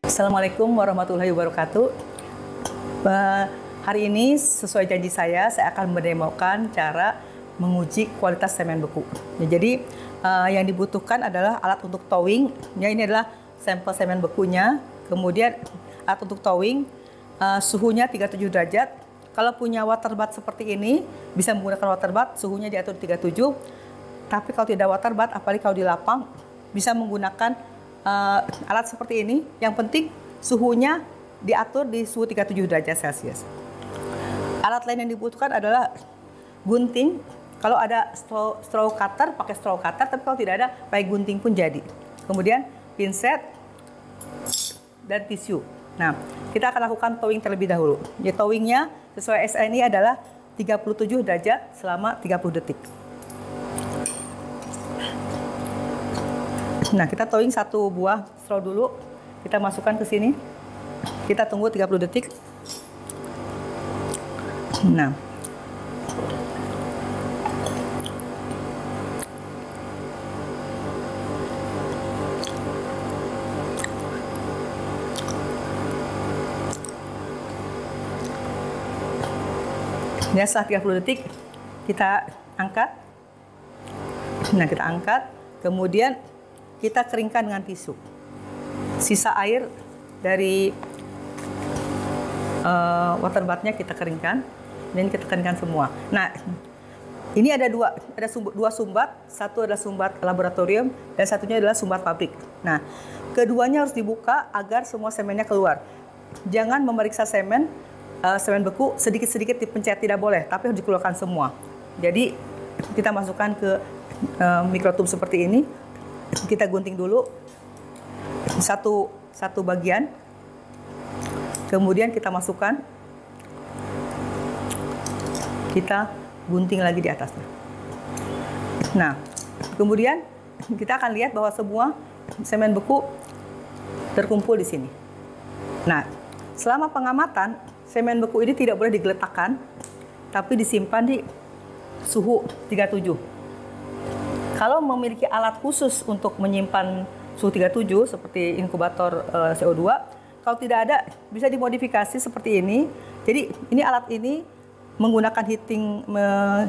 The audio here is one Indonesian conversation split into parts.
Assalamualaikum warahmatullahi wabarakatuh. Hari ini sesuai janji saya akan mendemokan cara menguji kualitas semen beku. Jadi yang dibutuhkan adalah alat untuk towing. Ya, ini adalah sampel semen bekunya. Kemudian alat untuk towing, suhunya 37 derajat. Kalau punya water bath seperti ini, bisa menggunakan water bath, suhunya diatur 37. Tapi kalau tidak water bath, apalagi kalau di lapang, bisa menggunakan alat seperti ini. Yang penting suhunya diatur di suhu 37 derajat Celcius. Alat lain yang dibutuhkan adalah gunting. Kalau ada straw cutter, pakai straw cutter. Tapi kalau tidak ada, pakai gunting pun jadi. Kemudian pinset dan tisu. Nah, kita akan lakukan towing terlebih dahulu. Ya, towingnya sesuai SNI adalah 37 derajat selama 30 detik. Nah, kita towing satu buah straw dulu. Kita masukkan ke sini. Kita tunggu 30 detik. Nah. Ya, setelah 30 detik kita angkat. Nah, kita angkat. Kemudian kita keringkan dengan tisu. Sisa air dari water bath-nya kita keringkan. Dan kita keringkan semua. Nah, ini ada dua sumbat. Satu adalah sumbat laboratorium dan satunya adalah sumbat pabrik. Nah, keduanya harus dibuka agar semua semennya keluar. Jangan memeriksa semen beku sedikit-sedikit dipencet, tidak boleh, tapi harus dikeluarkan semua. Jadi kita masukkan ke mikrotube seperti ini. Kita gunting dulu satu bagian, kemudian kita masukkan, kita gunting lagi di atasnya. Nah, kemudian kita akan lihat bahwa semua semen beku terkumpul di sini. Nah, selama pengamatan, semen beku ini tidak boleh digeletakkan, tapi disimpan di suhu 37. Kalau memiliki alat khusus untuk menyimpan suhu 37 seperti inkubator CO2, kalau tidak ada bisa dimodifikasi seperti ini. Jadi ini alat ini menggunakan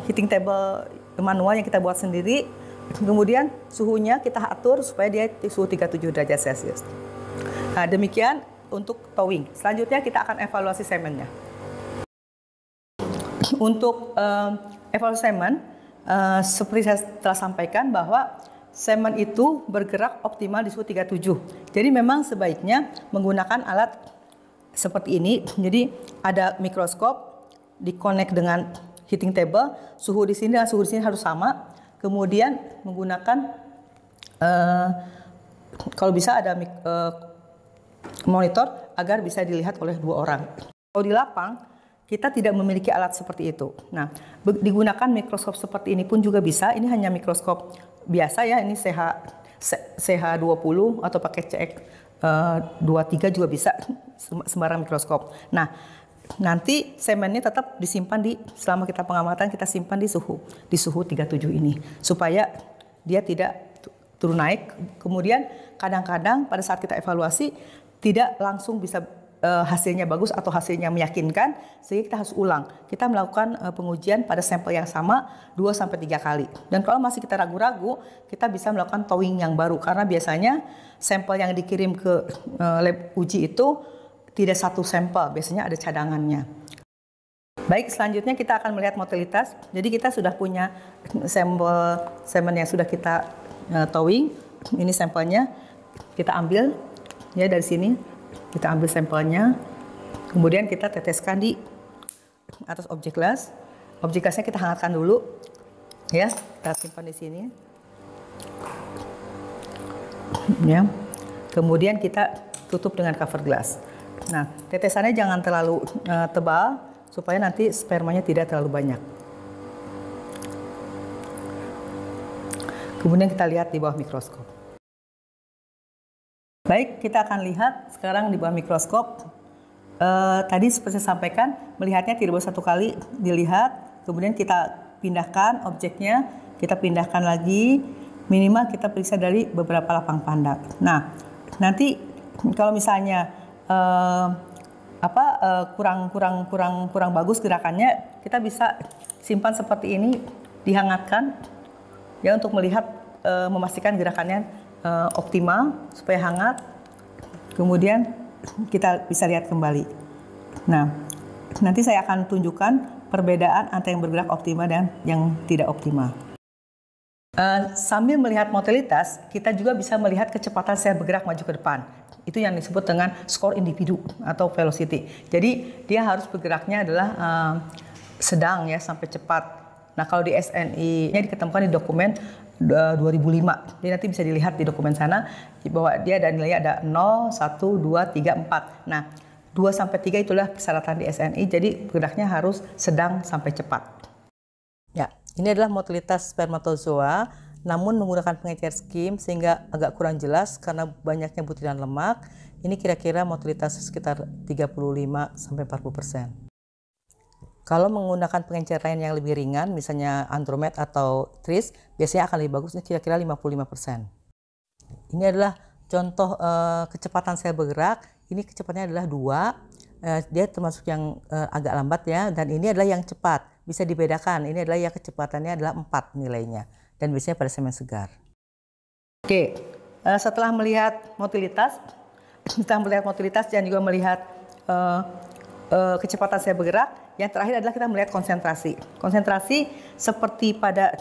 heating table manual yang kita buat sendiri. Kemudian suhunya kita atur supaya dia di suhu 37 derajat Celcius. Nah, demikian untuk towing. Selanjutnya kita akan evaluasi semennya. Untuk evaluasi semen, seperti saya telah sampaikan bahwa semen itu bergerak optimal di suhu 37. Jadi memang sebaiknya menggunakan alat seperti ini. Jadi ada mikroskop, di-connect dengan heating table, suhu di sini dan suhu di sini harus sama. Kemudian menggunakan kalau bisa ada monitor agar bisa dilihat oleh dua orang. Kalau di lapang, kita tidak memiliki alat seperti itu. Nah, digunakan mikroskop seperti ini pun juga bisa. Ini hanya mikroskop biasa ya, ini CH20 atau pakai CX23 juga bisa, sembarang mikroskop. Nah, nanti semennya tetap disimpan selama kita pengamatan, kita simpan di suhu 37 ini supaya dia tidak turun naik. Kemudian kadang-kadang pada saat kita evaluasi tidak langsung bisa hasilnya bagus atau hasilnya meyakinkan, sehingga kita harus ulang. Kita melakukan pengujian pada sampel yang sama 2-3 kali. Dan kalau masih kita ragu-ragu, kita bisa melakukan towing yang baru, karena biasanya sampel yang dikirim ke lab uji itu tidak satu sampel, biasanya ada cadangannya. Baik, selanjutnya kita akan melihat motilitas. Jadi kita sudah punya sampel semen yang sudah kita towing. Ini sampelnya, kita ambil ya dari sini. Kita ambil sampelnya, kemudian kita teteskan di atas objek gelas. Objek gelasnya kita hangatkan dulu, ya. Kita simpan di sini, ya. Kemudian kita tutup dengan cover gelas. Nah, tetesannya jangan terlalu tebal supaya nanti spermanya tidak terlalu banyak. Kemudian kita lihat di bawah mikroskop. Baik, kita akan lihat sekarang di bawah mikroskop. Tadi seperti saya sampaikan, melihatnya tidak boleh satu kali dilihat. Kemudian kita pindahkan objeknya, kita pindahkan lagi. Minimal kita periksa dari beberapa lapang pandang. Nah, nanti kalau misalnya kurang bagus gerakannya, kita bisa simpan seperti ini, dihangatkan ya untuk melihat memastikan gerakannya optimal supaya hangat. Kemudian kita bisa lihat kembali. Nah, nanti saya akan tunjukkan perbedaan antara yang bergerak optimal dan yang tidak optimal. Sambil melihat motilitas, kita juga bisa melihat kecepatan sel bergerak maju ke depan. Itu yang disebut dengan skor individu atau velocity. Jadi dia harus bergeraknya adalah sedang ya sampai cepat. Nah kalau di SNI-nya diketemukan di dokumen 2005. Jadi nanti bisa dilihat di dokumen sana bahwa dia ada nilainya ada 0, 1, 2, 3, 4. Nah 2 sampai 3 itulah persyaratan di SNI. Jadi bergeraknya harus sedang sampai cepat. Ya, ini adalah motilitas spermatozoa, namun menggunakan pengecer skim sehingga agak kurang jelas karena banyaknya butiran lemak. Ini kira-kira motilitas sekitar 35-40%. Kalau menggunakan pengencer lain yang lebih ringan, misalnya Andromed atau TRIS, biasanya akan lebih bagus, ini kira-kira 55%. Ini adalah contoh kecepatan sel bergerak. Ini kecepatannya adalah 2, dia termasuk yang agak lambat ya, dan ini adalah yang cepat. Bisa dibedakan, ini adalah yang kecepatannya adalah 4 nilainya, dan biasanya pada semen segar. Oke, setelah melihat motilitas, dan juga melihat kecepatan sel bergerak, yang terakhir adalah kita melihat konsentrasi. Konsentrasi seperti pada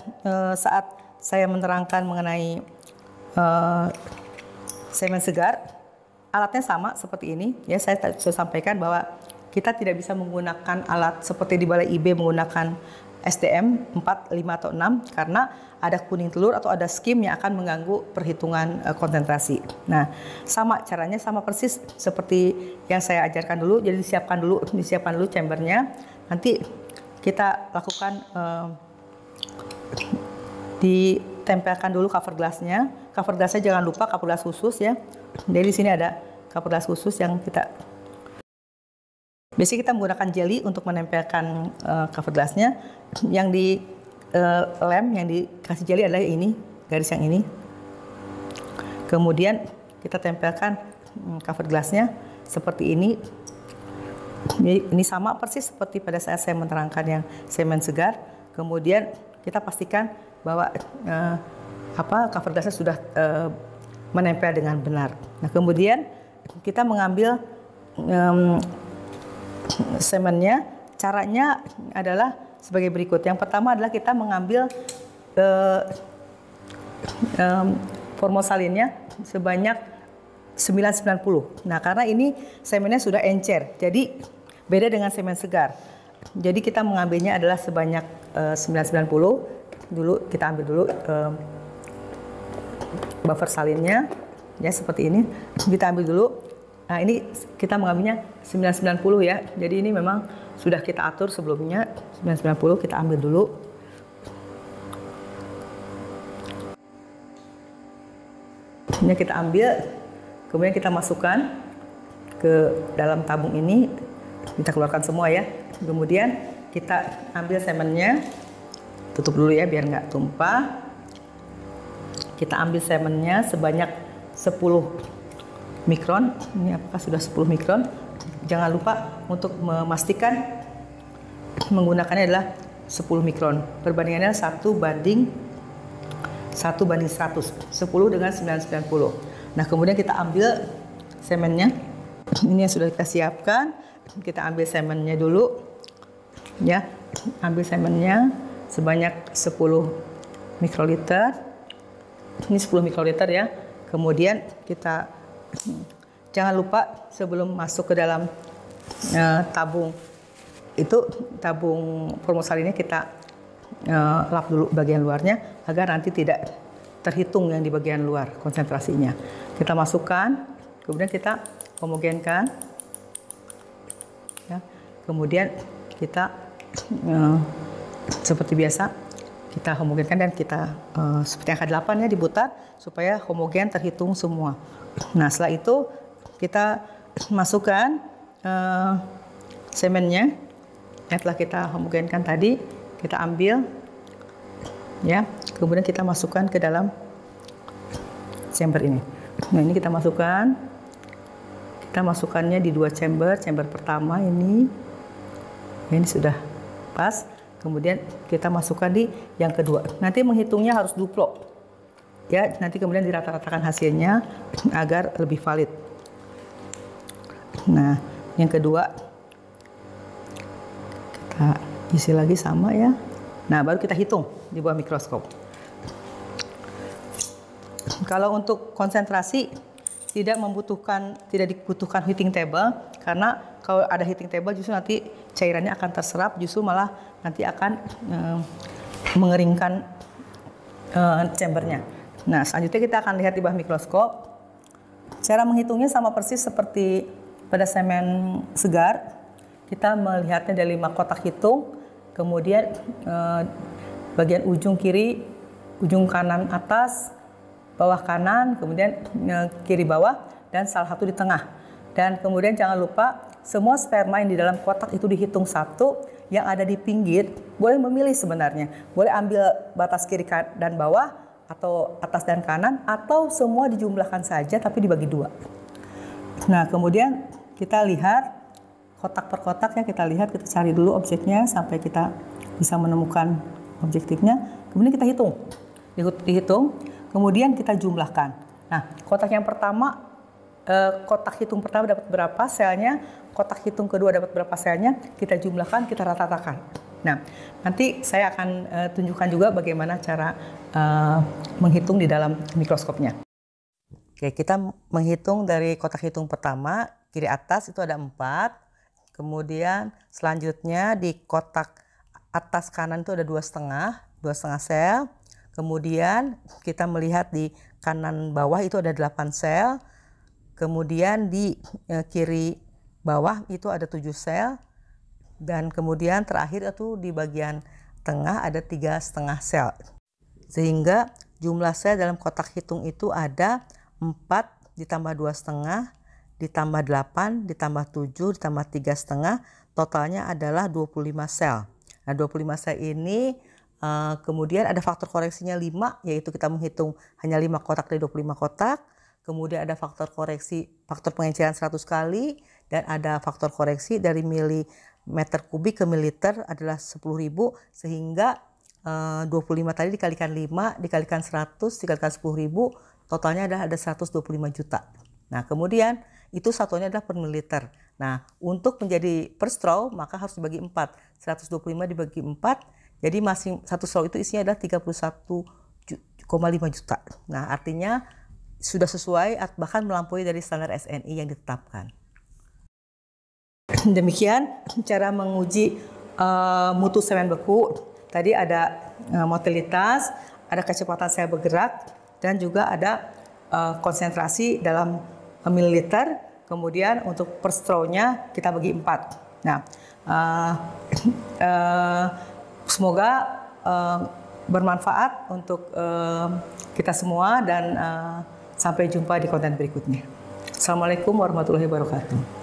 saat saya menerangkan mengenai semen segar, alatnya sama seperti ini. Ya, saya sudah sampaikan bahwa kita tidak bisa menggunakan alat seperti di Balai IB menggunakan STM 4, 5, atau 6 karena ada kuning telur atau ada skim yang akan mengganggu perhitungan konsentrasi. Nah, sama caranya, sama persis seperti yang saya ajarkan dulu. Jadi disiapkan dulu chambernya. Nanti kita lakukan ditempelkan dulu cover glassnya. Cover glassnya jangan lupa cover glass khusus ya. Jadi di sini ada cover glass khusus yang biasanya kita menggunakan jelly untuk menempelkan cover glassnya. Yang di lem yang dikasih jelly adalah ini, garis yang ini. Kemudian kita tempelkan cover glassnya seperti ini. Ini sama persis seperti pada saat saya menerangkan yang semen segar. Kemudian kita pastikan bahwa cover glassnya sudah menempel dengan benar. Nah kemudian kita mengambil semennya. Caranya adalah sebagai berikut. Yang pertama adalah kita mengambil formosalinnya sebanyak 990. Nah, karena ini semennya sudah encer, jadi beda dengan semen segar. Jadi kita mengambilnya adalah sebanyak 990. Dulu kita ambil dulu buffer salinnya, ya seperti ini. Kita ambil dulu. Nah, ini kita mengambilnya 990 ya. Jadi ini memang sudah kita atur sebelumnya. 990 kita ambil dulu. Ini kita ambil, kemudian kita masukkan ke dalam tabung ini. Kita keluarkan semua ya. Kemudian kita ambil semennya. Tutup dulu ya biar nggak tumpah. Kita ambil semennya sebanyak 10 mikron. Ini apakah sudah 10 mikron? Jangan lupa untuk memastikan menggunakannya adalah 10 mikron. Perbandingannya 1:100. 10 dengan 990. Nah, kemudian kita ambil semennya. Ini yang sudah kita siapkan. Kita ambil semennya dulu. Ya, ambil semennya sebanyak 10 mikroliter. Ini 10 mikroliter ya. Kemudian kita jangan lupa sebelum masuk ke dalam tabung formosalinnya kita lap dulu bagian luarnya agar nanti tidak terhitung yang di bagian luar konsentrasinya. Kita masukkan, kemudian kita homogenkan, ya. Kemudian kita seperti biasa kita homogenkan dan kita seperti angka 8 ya diputar supaya homogen terhitung semua. Nah setelah itu kita masukkan semennya yang telah kita homogenkan tadi, kita ambil ya, kemudian kita masukkan ke dalam chamber ini. Nah ini kita masukkan Kita masukkannya di 2 chamber. Chamber pertama ini sudah pas. Kemudian kita masukkan di yang kedua. Nanti menghitungnya harus duplo. Ya, nanti kemudian dirata-ratakan hasilnya agar lebih valid. Nah, yang kedua kita isi lagi sama ya. Nah, baru kita hitung di bawah mikroskop. Kalau untuk konsentrasi tidak dibutuhkan heating table, karena kalau ada heating table justru nanti cairannya akan terserap, justru malah nanti akan mengeringkan chambernya. Nah, selanjutnya kita akan lihat di bawah mikroskop. Cara menghitungnya sama persis seperti pada semen segar. Kita melihatnya dari 5 kotak hitung, kemudian bagian ujung kiri, ujung kanan atas, bawah kanan, kemudian kiri bawah, dan salah satu di tengah. Dan kemudian jangan lupa semua sperma yang di dalam kotak itu dihitung satu, yang ada di pinggir boleh memilih sebenarnya. Boleh ambil batas kiri dan bawah, atau atas dan kanan, atau semua dijumlahkan saja tapi dibagi 2. Nah, kemudian kita lihat kotak per kotak ya, kita cari dulu objeknya sampai kita bisa menemukan objektifnya. Kemudian kita dihitung, kemudian kita jumlahkan. Nah, kotak yang pertama, kotak hitung pertama dapat berapa selnya, kotak hitung kedua dapat berapa selnya, kita jumlahkan, kita rata-ratakan. Nah, nanti saya akan tunjukkan juga bagaimana cara menghitung di dalam mikroskopnya. Oke, kita menghitung dari kotak hitung pertama, kiri atas itu ada 4. Kemudian selanjutnya di kotak atas kanan itu ada 2,5 sel. Kemudian kita melihat di kanan bawah itu ada 8 sel. Kemudian di kiri bawah itu ada 7 sel. Dan kemudian terakhir itu di bagian tengah ada 3,5 sel. Sehingga jumlah sel dalam kotak hitung itu ada 4 ditambah 2,5 ditambah 8 ditambah 7 ditambah 3,5, totalnya adalah 25 sel. Nah, 25 sel ini kemudian ada faktor koreksinya 5, yaitu kita menghitung hanya 5 kotak dari 25 kotak. Kemudian ada faktor pengenceran 100 kali, dan ada faktor koreksi dari milimeter kubik ke mililiter adalah 10.000, sehingga 25 tadi dikalikan 5 dikalikan 100 dikalikan 10.000, totalnya ada 125 juta. Nah, kemudian itu satuannya adalah per mililiter. Nah, untuk menjadi per straw maka harus dibagi 4. 125 dibagi 4, jadi masing satu straw itu isinya adalah 31,5 juta. Nah, artinya sudah sesuai, bahkan melampaui dari standar SNI yang ditetapkan. Demikian cara menguji mutu semen beku. Tadi ada motilitas, ada kecepatan sel bergerak, dan juga ada konsentrasi dalam mililiter. Kemudian untuk per straw-nya kita bagi 4. Nah, semoga bermanfaat untuk kita semua, dan sampai jumpa di konten berikutnya. Assalamualaikum warahmatullahi wabarakatuh.